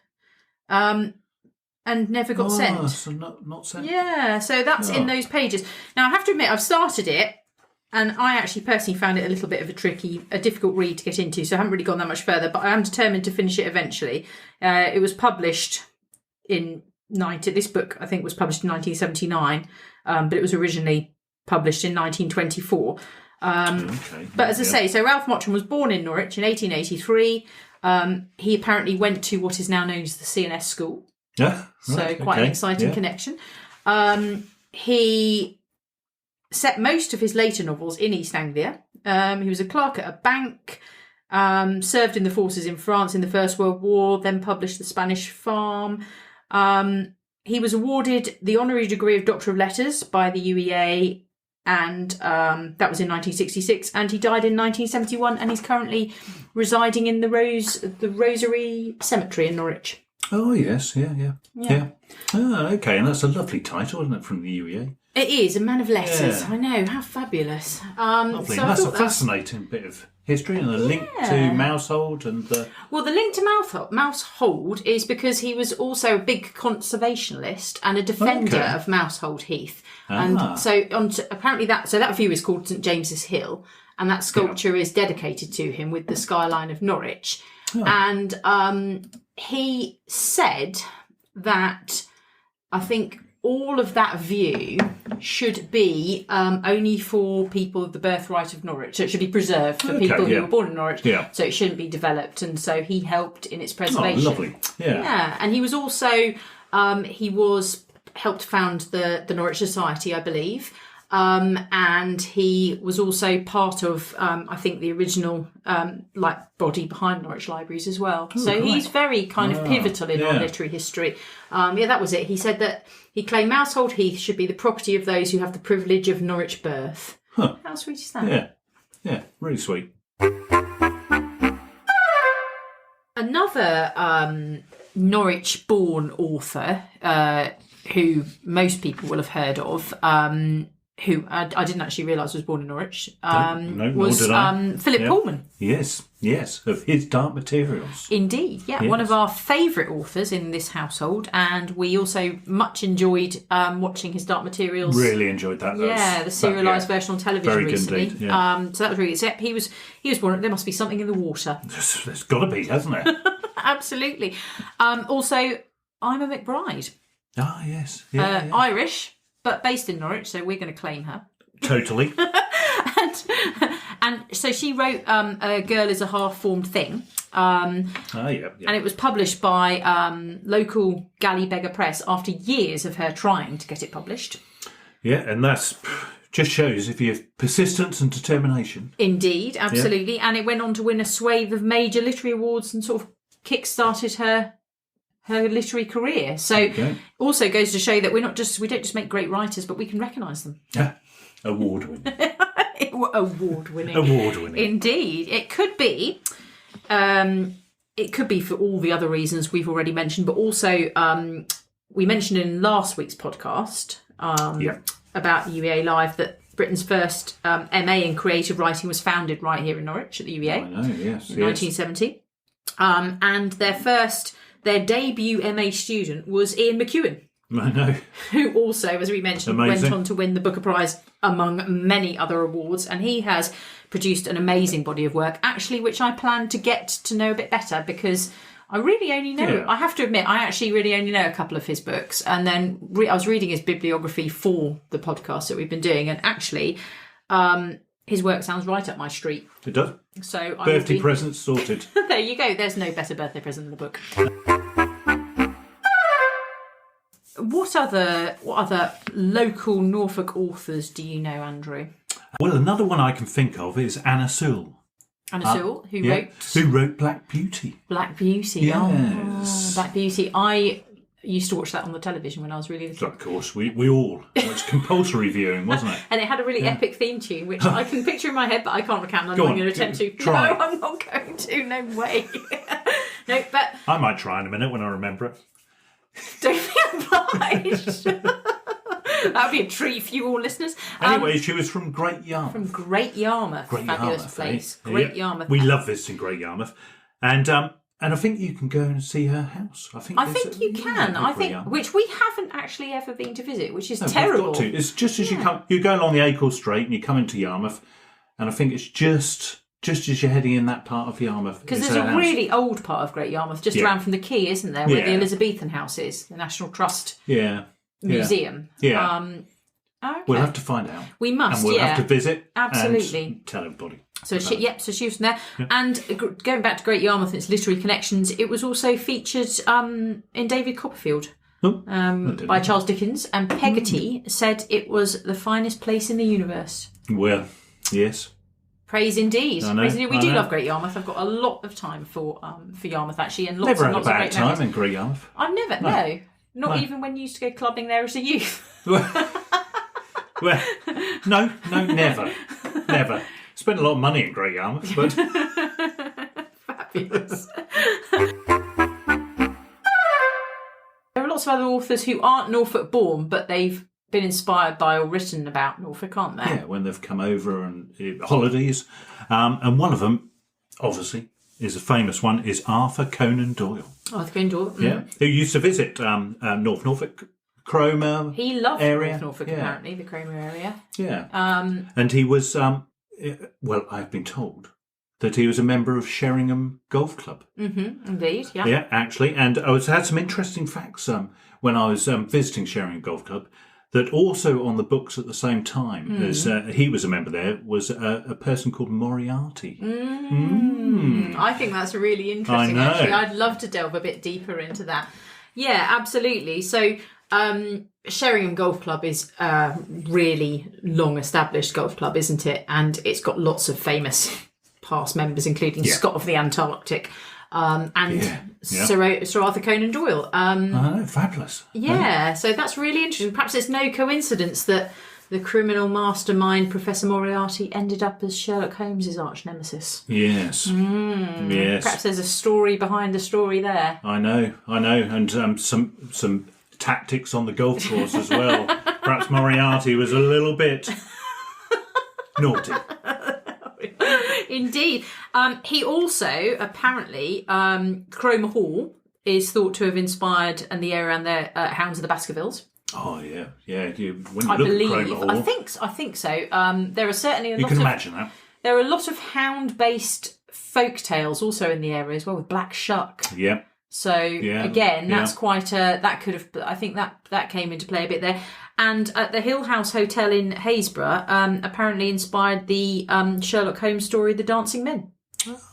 [SPEAKER 1] And never got sent.
[SPEAKER 2] So not sent.
[SPEAKER 1] Yeah, so that's in those pages. Now, I have to admit, I've started it, and I actually personally found it a little bit of a difficult read to get into, so I haven't really gone that much further, but I am determined to finish it eventually. It was published in this book, I think, was published in 1979, but it was originally published in 1924. But as I say, so Ralph Mottram was born in Norwich in 1883. He apparently went to what is now known as the CNS School.
[SPEAKER 2] Yeah,
[SPEAKER 1] right, so quite an exciting connection. He set most of his later novels in East Anglia. He was a clerk at a bank, served in the forces in France in the First World War, then published The Spanish Farm. He was awarded the honorary degree of Doctor of Letters by the UEA, and that was in 1966, and he died in 1971, and he's currently residing in the Rosary Cemetery in Norwich.
[SPEAKER 2] Oh, yes, yeah. Oh, okay, and that's a lovely title, isn't it, from the UEA?
[SPEAKER 1] It is, a man of letters. I know, how fabulous.
[SPEAKER 2] Lovely, so that's a fascinating bit of history, and a link to Mousehold and the...
[SPEAKER 1] Well, the link to Mousehold is because he was also a big conservationist and a defender of Mousehold Heath. And so apparently that view is called St James's Hill, and that sculpture is dedicated to him with the skyline of Norwich. And he said that I think all of that view should be only for people of the birthright of Norwich. So it should be preserved for people who were born in Norwich. Yeah. So it shouldn't be developed. And so he helped in its preservation.
[SPEAKER 2] Oh, lovely. Yeah.
[SPEAKER 1] And he was also, helped found the Norwich Society, I believe. And he was also part of, I think, the original body behind Norwich Libraries as well. Oh, so he's very kind of pivotal in our literary history. That was it. He said that he claimed Mousehold Heath should be the property of those who have the privilege of Norwich birth. Huh. How sweet is that?
[SPEAKER 2] Yeah, really sweet.
[SPEAKER 1] Another Norwich-born author who most people will have heard of, who I didn't actually realise was born in Norwich, was Philip Pullman.
[SPEAKER 2] Yes, of His Dark Materials.
[SPEAKER 1] Indeed, one of our favourite authors in this household, and we also much enjoyed watching His Dark Materials.
[SPEAKER 2] Really enjoyed that.
[SPEAKER 1] The serialised version on television
[SPEAKER 2] very
[SPEAKER 1] recently.
[SPEAKER 2] Good indeed,
[SPEAKER 1] so that was really good. He was born. There must be something in the water.
[SPEAKER 2] There's got to be, hasn't there?
[SPEAKER 1] Absolutely. Also, Ima McBride.
[SPEAKER 2] Ah, yes.
[SPEAKER 1] Irish, but based in Norwich, so we're going to claim her.
[SPEAKER 2] Totally.
[SPEAKER 1] and so she wrote A Girl is a Half-Formed Thing. And it was published by local Gallybeggar Press after years of her trying to get it published. Yeah,
[SPEAKER 2] and that's just shows if you have persistence and determination.
[SPEAKER 1] Indeed, absolutely. Yeah. And it went on to win a swathe of major literary awards and sort of kick-started her literary career. So also goes to show that we don't just make great writers, but we can recognise them.
[SPEAKER 2] Yeah. Award-winning.
[SPEAKER 1] Award-winning. Indeed. It could be for all the other reasons we've already mentioned, but also we mentioned in last week's podcast about UEA Live that Britain's first MA in creative writing was founded right here in Norwich at the UEA.
[SPEAKER 2] I know, yes.
[SPEAKER 1] In 1970. And their debut MA student was Ian McEwan.
[SPEAKER 2] I know.
[SPEAKER 1] Who also, as we mentioned, went on to win the Booker Prize among many other awards. And he has produced an amazing body of work, actually, which I plan to get to know a bit better because I really only know, I have to admit, I actually really only know a couple of his books. And then I was reading his bibliography for the podcast that we've been doing. And actually, his work sounds right up my street.
[SPEAKER 2] It does.
[SPEAKER 1] So
[SPEAKER 2] birthday presents sorted.
[SPEAKER 1] There you go. There's no better birthday present in the book. What other local Norfolk authors do you know, Andrew?
[SPEAKER 2] Well, another one I can think of is Anna Sewell.
[SPEAKER 1] Anna Sewell, who
[SPEAKER 2] wrote Black Beauty.
[SPEAKER 1] Black Beauty.
[SPEAKER 2] Yes.
[SPEAKER 1] Oh, Black Beauty. I used to watch that on the television when I was really little.
[SPEAKER 2] Of course, we all. It was compulsory viewing, wasn't it?
[SPEAKER 1] And it had a really epic theme tune, which I can picture in my head, but I can't recount. I'm not going to attempt to.
[SPEAKER 2] Try.
[SPEAKER 1] No, I'm not going to. No way. No, but
[SPEAKER 2] I might try in a minute when I remember it.
[SPEAKER 1] Don't be obliged. That would be a treat for you all listeners.
[SPEAKER 2] Anyway, she was from Great Yarmouth.
[SPEAKER 1] From Great Yarmouth. Fabulous place.
[SPEAKER 2] Eh?
[SPEAKER 1] Great Yarmouth.
[SPEAKER 2] We love visiting Great Yarmouth. And I think you can go and see her house. I think
[SPEAKER 1] you can. I think, which we haven't actually ever been to visit, which is terrible.
[SPEAKER 2] We've got to. It's just as you go along the Acle Strait and you come into Yarmouth, and I think it's just as you're heading in that part of Yarmouth.
[SPEAKER 1] Because there's a really old part of Great Yarmouth just around from the quay, isn't there, where the Elizabethan house is, the National Trust Museum.
[SPEAKER 2] Yeah.
[SPEAKER 1] Okay.
[SPEAKER 2] We'll have to find out.
[SPEAKER 1] We must,
[SPEAKER 2] and we'll have to visit.
[SPEAKER 1] Absolutely.
[SPEAKER 2] And tell everybody.
[SPEAKER 1] So she was from there. Yeah. And going back to Great Yarmouth and its literary connections, it was also featured in David Copperfield by Charles Dickens. And Peggotty said it was the finest place in the universe.
[SPEAKER 2] Well, yes.
[SPEAKER 1] Praise indeed.
[SPEAKER 2] Praise indeed.
[SPEAKER 1] We do love Great Yarmouth. I've got a lot of time for Yarmouth actually, and lots
[SPEAKER 2] never
[SPEAKER 1] and lots
[SPEAKER 2] had a
[SPEAKER 1] of
[SPEAKER 2] bad
[SPEAKER 1] great
[SPEAKER 2] time
[SPEAKER 1] memories.
[SPEAKER 2] in Great Yarmouth.
[SPEAKER 1] I've never, not even when you used to go clubbing there as a youth.
[SPEAKER 2] Well, no, never. Spent a lot of money in Great Yarmouth, but
[SPEAKER 1] fabulous. There are lots of other authors who aren't Norfolk born, but they've been inspired by or written about Norfolk, aren't they?
[SPEAKER 2] Yeah, when they've come over and holidays. And one of them, obviously, is a famous one, is Arthur Conan Doyle.
[SPEAKER 1] Arthur Conan Doyle.
[SPEAKER 2] Yeah, who used to visit North Norfolk, Cromer.
[SPEAKER 1] He loved
[SPEAKER 2] area.
[SPEAKER 1] North Norfolk, apparently, the Cromer area.
[SPEAKER 2] Yeah. And he was, well, I've been told that he was a member of Sheringham Golf Club.
[SPEAKER 1] Mm-hmm, indeed, yeah.
[SPEAKER 2] Yeah, actually. And I had some interesting facts when I was visiting Sheringham Golf Club, that also on the books at the same time as he was a member there was a person called Moriarty.
[SPEAKER 1] I think that's really interesting, actually. I'd love to delve a bit deeper into that. Yeah, absolutely. So Sheringham Golf Club is a really long-established golf club, isn't it? And it's got lots of famous past members, including Scott of the Antarctic and Sir Arthur Conan Doyle.
[SPEAKER 2] Fabulous.
[SPEAKER 1] Yeah, so that's really interesting. Perhaps it's no coincidence that the criminal mastermind Professor Moriarty ended up as Sherlock Holmes' arch nemesis.
[SPEAKER 2] Yes. Yes.
[SPEAKER 1] Perhaps there's a story behind the story there.
[SPEAKER 2] I know. And some tactics on the golf course as well. Perhaps Moriarty was a little bit naughty.
[SPEAKER 1] Indeed. He also, apparently, Cromer Hall is thought to have inspired and the area around there, Hounds of the Baskervilles.
[SPEAKER 2] Oh, yeah. Yeah. When you
[SPEAKER 1] I
[SPEAKER 2] look
[SPEAKER 1] believe.
[SPEAKER 2] at Cromer Hall,
[SPEAKER 1] I think so. There are certainly a
[SPEAKER 2] you
[SPEAKER 1] lot
[SPEAKER 2] can
[SPEAKER 1] of...
[SPEAKER 2] imagine that.
[SPEAKER 1] There are a lot of hound-based folk tales also in the area as well, with Black Shuck.
[SPEAKER 2] Yeah.
[SPEAKER 1] So, again, that's quite a... That could have... I think that came into play a bit there. And at the Hill House Hotel in Haysborough, apparently inspired the Sherlock Holmes story, The Dancing Men.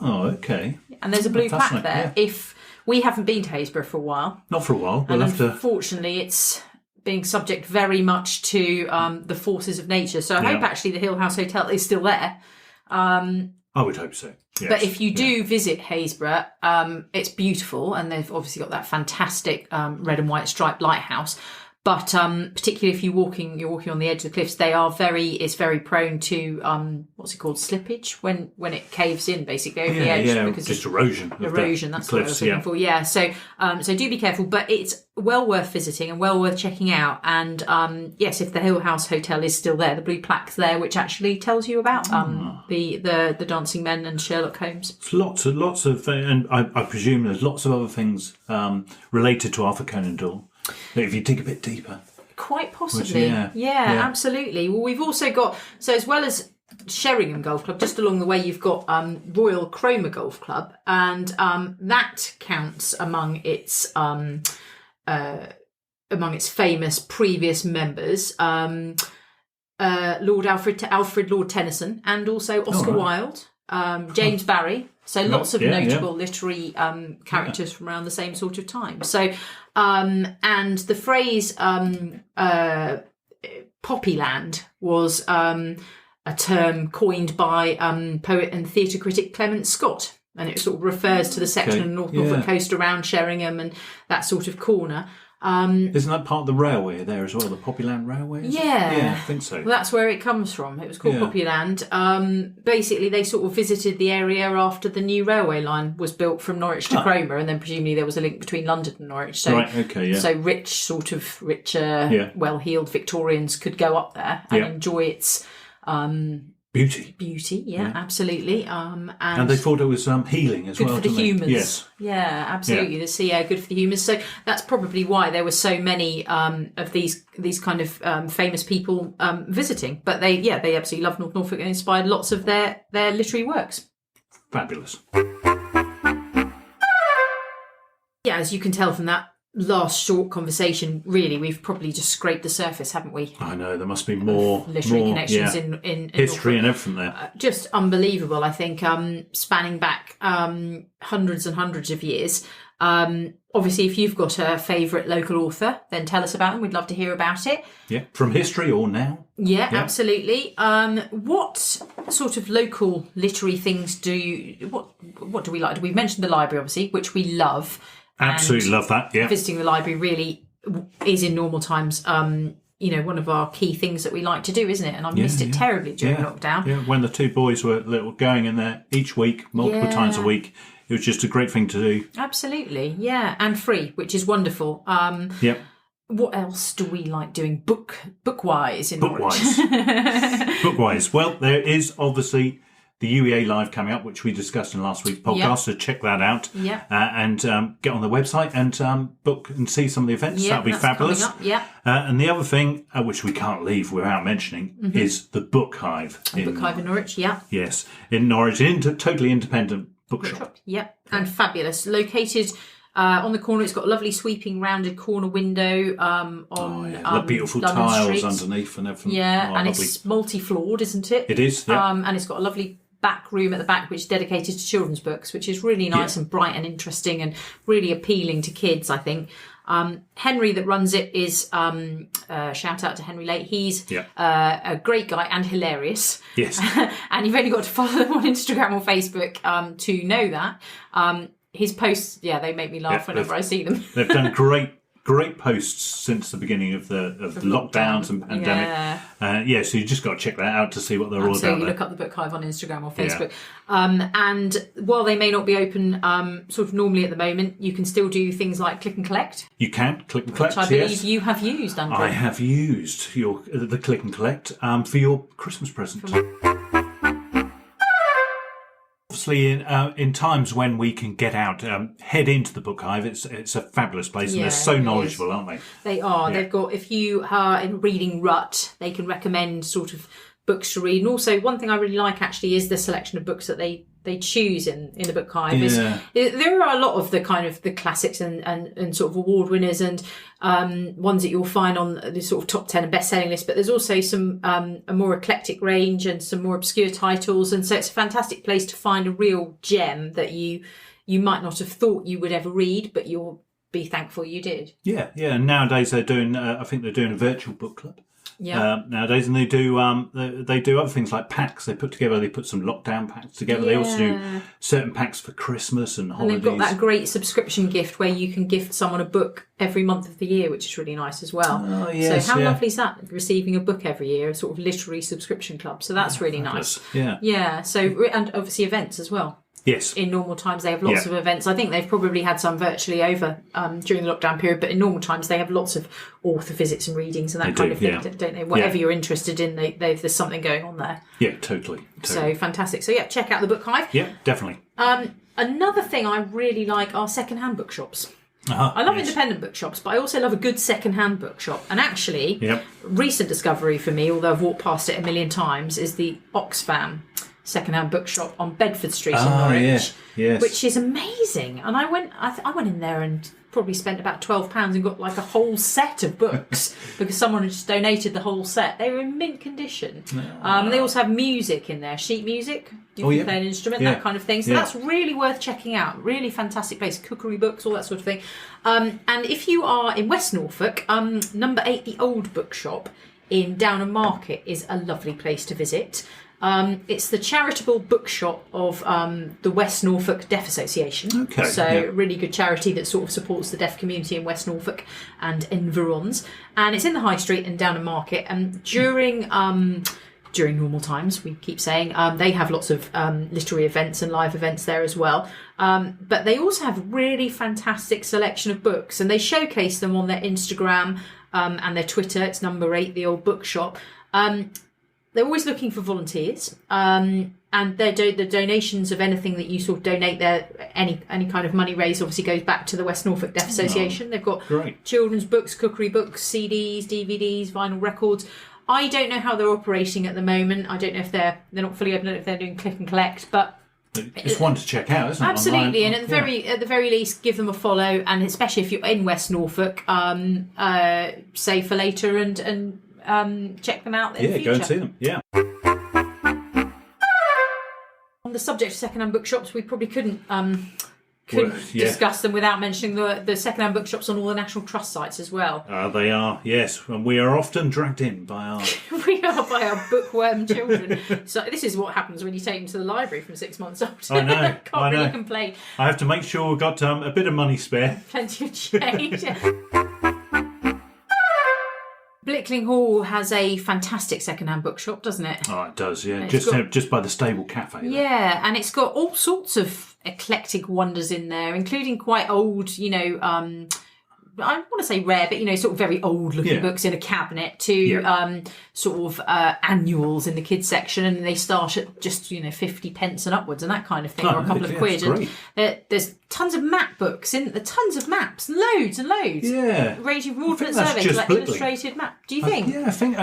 [SPEAKER 2] Oh, okay.
[SPEAKER 1] And there's a blue plaque there.
[SPEAKER 2] Yeah.
[SPEAKER 1] If we haven't been to Haysborough for a while.
[SPEAKER 2] Not for a while. We'll
[SPEAKER 1] and
[SPEAKER 2] have to...
[SPEAKER 1] unfortunately, it's being subject very much to the forces of nature. So I hope actually the Hill House Hotel is still there.
[SPEAKER 2] I would hope so. Yes.
[SPEAKER 1] But if you do visit Haysborough, it's beautiful, and they've obviously got that fantastic red and white striped lighthouse. But particularly if you're walking on the edge of the cliffs, it's very prone to what's it called, slippage when it caves in basically over the edge because
[SPEAKER 2] just erosion.
[SPEAKER 1] Erosion, that's what I was looking for. Yeah, so do be careful, but it's well worth visiting and well worth checking out. And yes, if the Hill House Hotel is still there, the blue plaque's there, which actually tells you about the Dancing Men and Sherlock Holmes.
[SPEAKER 2] Lots of, and I presume there's lots of other things related to Arthur Conan Doyle. If you dig a bit deeper.
[SPEAKER 1] Quite possibly. Yeah, absolutely. Well, we've also got, so as well as Sheringham Golf Club. Just along the way, you've got Royal Cromer Golf Club, and that counts among its famous previous members. Lord Alfred Lord Tennyson, and also Oscar Wilde, James Barrie. So lots of notable literary characters from around the same sort of time. So, and the phrase Poppyland was a term coined by poet and theatre critic Clement Scott. And it sort of refers to the section of the North Norfolk coast around Sheringham and that sort of corner.
[SPEAKER 2] Isn't that part of the railway there as well, the Poppyland Railway?
[SPEAKER 1] Yeah,
[SPEAKER 2] I think so.
[SPEAKER 1] Well, that's where it comes from. It was called Poppyland. Basically, they sort of visited the area after the new railway line was built from Norwich to Cromer, and then presumably there was a link between London and Norwich. So, so richer, well-heeled Victorians could go up there and enjoy its Beauty, absolutely. And they
[SPEAKER 2] thought it was healing as well.
[SPEAKER 1] Good for the humans.
[SPEAKER 2] Yes.
[SPEAKER 1] Yeah, absolutely. The sea air, good for the humans. So that's probably why there were so many of these kind of famous people visiting. But they absolutely loved North Norfolk and inspired lots of their literary works.
[SPEAKER 2] Fabulous.
[SPEAKER 1] Yeah, as you can tell from that last short conversation, really, we've probably just scraped the surface, haven't we?
[SPEAKER 2] I know, there must be more
[SPEAKER 1] literary connections in
[SPEAKER 2] history
[SPEAKER 1] Norfolk.
[SPEAKER 2] And everything there.
[SPEAKER 1] Just unbelievable, I think, spanning back hundreds and hundreds of years. Obviously, if you've got a favourite local author, then tell us about them. We'd love to hear about it.
[SPEAKER 2] Yeah, from history or now.
[SPEAKER 1] Yeah, absolutely. What sort of local literary things what do we like? We've mentioned the library, obviously, which we love.
[SPEAKER 2] Absolutely love that, yeah.
[SPEAKER 1] Visiting the library really is, in normal times, one of our key things that we like to do, isn't it? And I've missed it terribly during lockdown.
[SPEAKER 2] Yeah, when the two boys were going in there each week, multiple times a week, it was just a great thing to do.
[SPEAKER 1] Absolutely, yeah, and free, which is wonderful. What else do we like doing book-wise in Norwich?
[SPEAKER 2] Book-wise. Well, there is obviously the UEA Live coming up, which we discussed in last week's podcast, so check that out. And get on the website and book and see some of the events. That'll be fabulous. And the other thing, which we can't leave without mentioning, is the Book Hive.
[SPEAKER 1] Book Hive in Norwich,
[SPEAKER 2] Yes, in Norwich, totally independent bookshop.
[SPEAKER 1] And fabulous. Located on the corner, it's got a lovely sweeping rounded corner window
[SPEAKER 2] the beautiful
[SPEAKER 1] London
[SPEAKER 2] tiles
[SPEAKER 1] Street.
[SPEAKER 2] Underneath and everything.
[SPEAKER 1] And lovely. It's multi-floored, isn't it?
[SPEAKER 2] It is,
[SPEAKER 1] and it's got a lovely back room at the back which is dedicated to children's books, which is really nice and bright and interesting and really appealing to kids, I think. Henry that runs it is shout out to Henry Late. He's a great guy and hilarious.
[SPEAKER 2] Yes.
[SPEAKER 1] And you've only got to follow them on Instagram or Facebook to know that. His posts, they make me laugh whenever I see them.
[SPEAKER 2] They've done great posts since the beginning of the lockdowns and pandemic. So you just got to check that out to see what they're all about.
[SPEAKER 1] So you look up the Book Hive on Instagram or Facebook. And while they may not be open sort of normally at the moment, you can still do things like click and collect.
[SPEAKER 2] You can click and collect,
[SPEAKER 1] which I believe you have used, Andrew.
[SPEAKER 2] I have used the click and collect for your Christmas present. Obviously, in times when we can get out, head into the Book Hive. It's a fabulous place, and they're so knowledgeable, aren't they?
[SPEAKER 1] They are. They've got, if you are in reading rut, they can recommend sort of books to read. And also, one thing I really like actually is the selection of books that they choose in the Book Hive. There are a lot of the kind of the classics and sort of award winners and ones that you'll find on the sort of top 10 and best-selling list, but there's also some a more eclectic range and some more obscure titles, and so it's a fantastic place to find a real gem that you might not have thought you would ever read, but you'll be thankful you did.
[SPEAKER 2] And nowadays they're doing I think they're doing a virtual book club nowadays, and they do other things like packs. They put some lockdown packs together. They also do certain packs for Christmas and holidays.
[SPEAKER 1] And they've got that great subscription gift where you can gift someone a book every month of the year, which is really nice as well. So how lovely is that, receiving a book every year, a sort of literary subscriction club? So that's really nice. So, and obviously events as well.
[SPEAKER 2] Yes.
[SPEAKER 1] In normal times, they have lots of events. I think they've probably had some virtually over during the lockdown period, but in normal times, they have lots of author visits and readings and that kind of thing, don't they? Whatever you're interested in, there's something going on there.
[SPEAKER 2] Yeah, totally.
[SPEAKER 1] So fantastic. So check out the Book Hive.
[SPEAKER 2] Yeah, definitely.
[SPEAKER 1] Another thing I really like are second-hand bookshops. I love independent bookshops, but I also love a good second-hand bookshop. And actually, recent discovery for me, although I've walked past it a million times, is the Oxfam second-hand bookshop on Bedford Street in Norwich, which is amazing. And I went in there and probably spent about £12 and got like a whole set of books because someone had just donated the whole set. They were in mint condition. They also have music in there, sheet music. You can play an instrument, that kind of thing. So that's really worth checking out. Really fantastic place. Cookery books, all that sort of thing. And if you are in West Norfolk, number 8, the Old Bookshop in Downham Market is a lovely place to visit. It's the charitable bookshop of the West Norfolk Deaf Association. Really good charity that sort of supports the deaf community in West Norfolk and environs. And it's in the High Street in Downham Market. And during normal times, we keep saying, they have lots of literary events and live events there as well. But they also have a really fantastic selection of books, and they showcase them on their Instagram and their Twitter. It's number 8, the Old Bookshop. They're always looking for volunteers, and the donations of anything that you sort of donate there, any kind of money raised obviously goes back to the West Norfolk Deaf Association. They've got children's books, cookery books, CDs, DVDs, vinyl records. I don't know how they're operating at the moment. I don't know if they're not fully open, if they're doing click and collect, but
[SPEAKER 2] it's one to check out, isn't it?
[SPEAKER 1] Absolutely, and at the very least, give them a follow, and especially if you're in West Norfolk, save for later and check them out in the future.
[SPEAKER 2] Go and see them. Yeah.
[SPEAKER 1] On the subject of second-hand bookshops, we probably couldn't discuss them without mentioning the second-hand bookshops on all the National Trust sites as well.
[SPEAKER 2] They are, yes, and we are often dragged in by our
[SPEAKER 1] by our bookworm children. So this is what happens when you take them to the library from 6 months old.
[SPEAKER 2] I know.
[SPEAKER 1] Can't really complain.
[SPEAKER 2] I have to make sure we've got a bit of money spare.
[SPEAKER 1] Plenty of change. Blickling Hall has a fantastic second-hand bookshop, doesn't it?
[SPEAKER 2] Oh, it does, yeah. Just by the Stable Cafe. There.
[SPEAKER 1] Yeah, and it's got all sorts of eclectic wonders in there, including quite old, I want to say rare, but, sort of very old-looking books in a cabinet to sort of annuals in the kids section, and they start at just, 50 pence and upwards and that kind of thing, or a couple of quid. And there's tons of map books, tons of maps, loads and loads.
[SPEAKER 2] Yeah.
[SPEAKER 1] Ranging from Ordnance Survey to illustrated map. Do you think?
[SPEAKER 2] I think,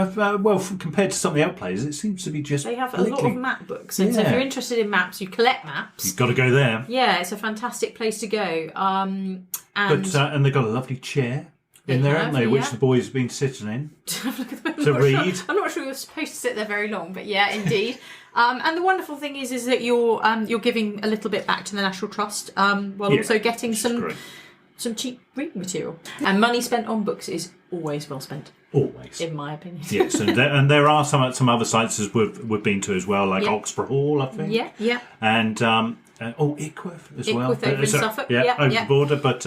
[SPEAKER 2] compared to some of the other places, it seems to be just
[SPEAKER 1] They have a lot of map books, and so if you're interested in maps, you collect maps.
[SPEAKER 2] You've got to go there.
[SPEAKER 1] Yeah, it's a fantastic place to go. And
[SPEAKER 2] they've got a lovely chair in there, haven't they? Which the boys have been sitting in to read.
[SPEAKER 1] I'm not sure you're supposed to sit there very long, but yeah, indeed. And the wonderful thing is that you're giving a little bit back to the National Trust, while also getting some cheap reading material. And money spent on books is always well spent.
[SPEAKER 2] Always,
[SPEAKER 1] in my opinion.
[SPEAKER 2] Yes, and there are some other sites as we've been to as well, like Oxford Hall, I think.
[SPEAKER 1] Yeah.
[SPEAKER 2] And Ickworth as well.
[SPEAKER 1] Ickworth over in Suffolk.
[SPEAKER 2] Over the border, but.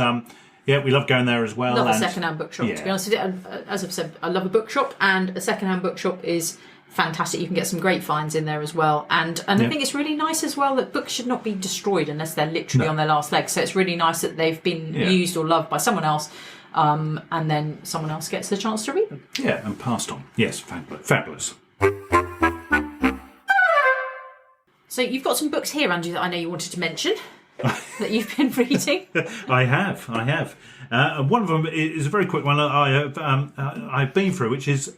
[SPEAKER 2] We love going there as well.
[SPEAKER 1] Love a second-hand bookshop, to be honest with you. As I've said, I love a bookshop, and a second-hand bookshop is fantastic. You can get some great finds in there as well. And I think it's really nice as well that books should not be destroyed unless they're literally on their last legs. So it's really nice that they've been used or loved by someone else, and then someone else gets the chance to read them.
[SPEAKER 2] Yeah, and passed on. Yes, fabulous. So
[SPEAKER 1] you've got some books here, Andrew, that I know you wanted to mention. That you've been reading.
[SPEAKER 2] I have. One of them is a very quick one. I've been through, which is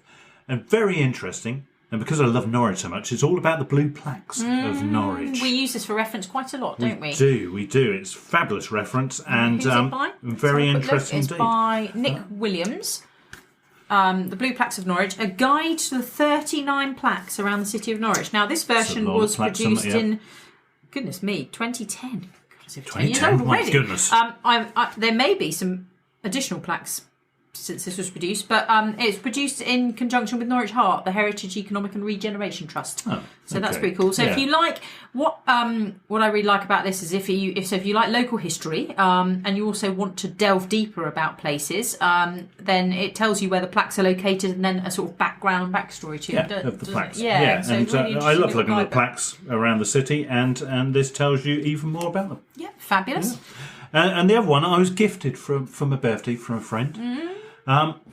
[SPEAKER 2] very interesting. And because I love Norwich so much, it's all about the blue plaques of Norwich.
[SPEAKER 1] We use this for reference quite a lot, don't we?
[SPEAKER 2] We do. It's a fabulous reference and
[SPEAKER 1] who's it by?
[SPEAKER 2] very interesting indeed.
[SPEAKER 1] It's by Nick Williams. The Blue Plaques of Norwich, a guide to the 39 plaques around the city of Norwich. Now, this version was produced in, goodness me, 2010.
[SPEAKER 2] 2010, my goodness.
[SPEAKER 1] There may be some additional plaques since this was produced, but it's produced in conjunction with Norwich Heart, the Heritage Economic and Regeneration Trust. So that's pretty cool. So if you like what I really like about this is if you like local history and you also want to delve deeper about places, then it tells you where the plaques are located and then a sort of backstory to
[SPEAKER 2] of the plaques.
[SPEAKER 1] So
[SPEAKER 2] and
[SPEAKER 1] really
[SPEAKER 2] I love looking at the plaques around the city, and this tells you even more about them.
[SPEAKER 1] Yeah, fabulous.
[SPEAKER 2] And the other one I was gifted from a birthday from a friend.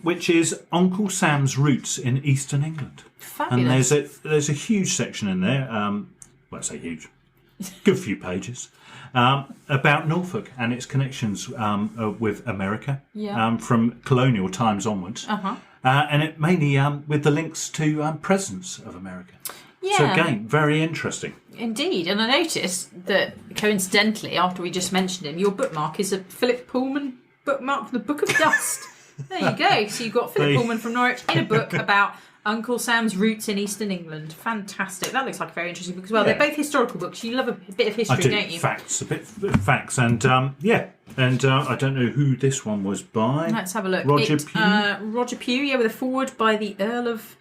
[SPEAKER 2] Which is Uncle Sam's Roots in Eastern England.
[SPEAKER 1] Fabulous.
[SPEAKER 2] And there's a huge section in there. Well, I say huge. good few pages, about Norfolk and its connections with America from colonial times onwards. And it mainly with the links to presidents of America. Yeah. So again, very interesting.
[SPEAKER 1] Indeed. And I noticed that, coincidentally, after we just mentioned him, your bookmark is a Philip Pullman bookmark from the Book of Dust. There you go. So you've got Philip Pullman from Norwich in a book about Uncle Sam's roots in Eastern England. Fantastic. That looks like a very interesting book as well. Yeah. They're both historical books. You love a bit of history, don't you?
[SPEAKER 2] Facts. A bit of facts. And, And I don't know who this one was by.
[SPEAKER 1] Let's have a look.
[SPEAKER 2] Roger Pugh.
[SPEAKER 1] Roger Pugh, with a foreword by the Earl of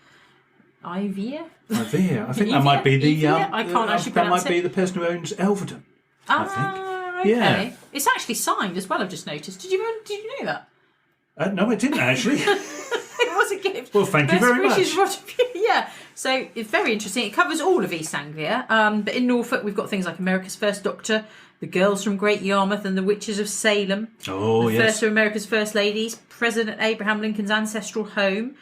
[SPEAKER 1] Ivia.
[SPEAKER 2] I think that might be the.
[SPEAKER 1] I can't actually pronounce
[SPEAKER 2] that might be the person who owns Elvedon. I think.
[SPEAKER 1] Okay. Yeah. It's actually signed as well. I've just noticed. Did you know that?
[SPEAKER 2] No, I didn't actually.
[SPEAKER 1] It was a gift.
[SPEAKER 2] Well, thank you very much.
[SPEAKER 1] Roger Pugh. Yeah. So it's very interesting. It covers all of East Anglia. But in Norfolk, we've got things like America's First Doctor, the Girls from Great Yarmouth, and the Witches of Salem.
[SPEAKER 2] Oh,
[SPEAKER 1] the first of America's First Ladies, President Abraham Lincoln's ancestral home,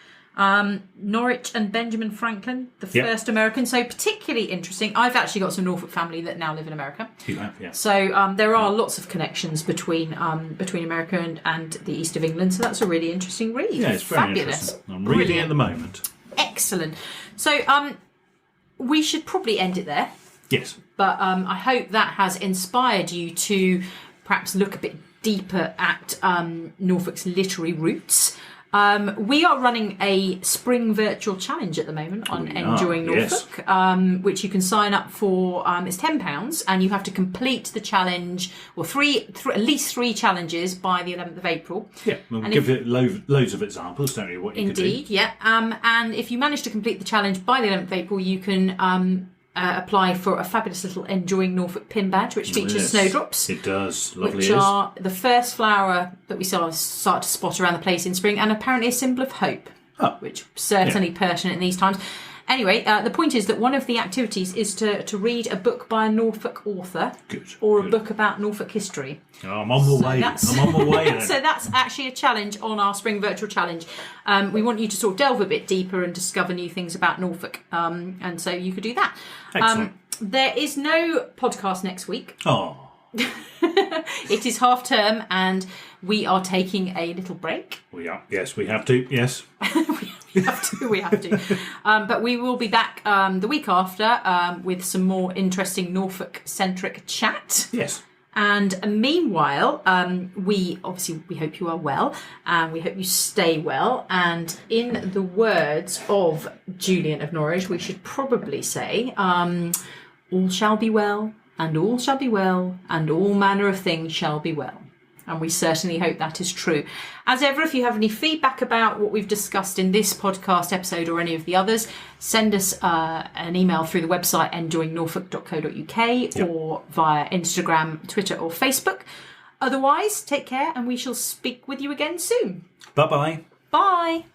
[SPEAKER 1] Norwich and Benjamin Franklin, the first American. So particularly interesting. I've actually got some Norfolk family that now live in America.
[SPEAKER 2] You have, yeah.
[SPEAKER 1] So there are lots of connections between America and the east of England. So that's a really interesting read.
[SPEAKER 2] Yeah, it's very interesting. I'm reading it at the moment.
[SPEAKER 1] Excellent. So we should probably end it there.
[SPEAKER 2] Yes.
[SPEAKER 1] But I hope that has inspired you to perhaps look a bit deeper at Norfolk's literary roots. We are running a spring virtual challenge at the moment on Enjoying Norfolk, which you can sign up for. It's £10, and you have to complete the challenge, or at least three challenges by the 11th of April.
[SPEAKER 2] Yeah, we'll give it loads of examples, don't you? What you could do.
[SPEAKER 1] Indeed, yeah. And if you manage to complete the challenge by the 11th of April, you can apply for a fabulous little Enjoying Norfolk pin badge, which features snowdrops.
[SPEAKER 2] It does. Lovely.
[SPEAKER 1] Which are the first flower that we start to spot around the place in spring, and apparently a symbol of hope, which certainly pertinent in these times. Anyway, the point is that one of the activities is to read a book by a Norfolk author, or a book about Norfolk history.
[SPEAKER 2] Oh, I'm on my way. I'm on my way. Then.
[SPEAKER 1] So that's actually a challenge on our spring virtual challenge. We want you to sort of delve a bit deeper and discover new things about Norfolk, and so you could do that.
[SPEAKER 2] Excellent.
[SPEAKER 1] There is no podcast next week.
[SPEAKER 2] Oh.
[SPEAKER 1] It is half term, and we are taking a little break.
[SPEAKER 2] We are. Yes, we have to. Yes.
[SPEAKER 1] We have to. But we will be back the week after with some more interesting Norfolk-centric chat.
[SPEAKER 2] Yes.
[SPEAKER 1] And meanwhile, we hope you are well, and we hope you stay well. And in the words of Julian of Norwich, we should probably say, all shall be well, and all shall be well, and all manner of things shall be well. And we certainly hope that is true. As ever, if you have any feedback about what we've discussed in this podcast episode or any of the others, send us an email through the website enjoyingnorfolk.co.uk or via Instagram, Twitter or Facebook. Otherwise, take care, and we shall speak with you again soon.
[SPEAKER 2] Bye-bye.
[SPEAKER 1] Bye.